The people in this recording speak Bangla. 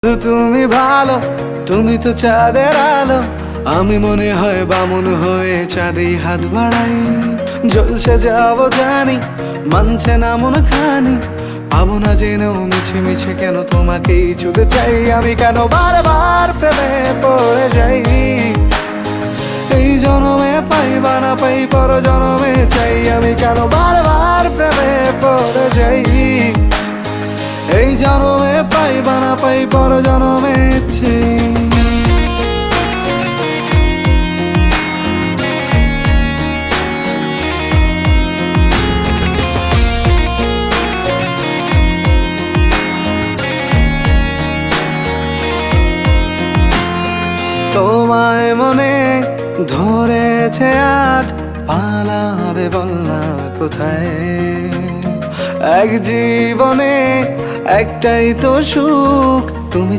তুমি ভালো, তুমি তো চাঁদের আলো। আমি মনে হয় বামুন হয়ে চাঁদেই হাত বাড়াই। জলসে যাবো জানি, মানছে না মন খানি। পাবো না জেনেও মিছে মিছে কেন তোমাকেই ছুঁতে চাই। আমি কেন বারবার প্রেমে পড়ে যাই। এই জনমে পাই বা না পাই, পর জনমে চাই। আমি কেন বারবার প্রেমে পড়ে যাই। এই জনমে পাই বা না পাই, পর জনমে চাই। তোমায় মনে ধরেছে আজ, পালাবে বল না কোথায়। এক জীবনে একটাই তো সুখ, তুমি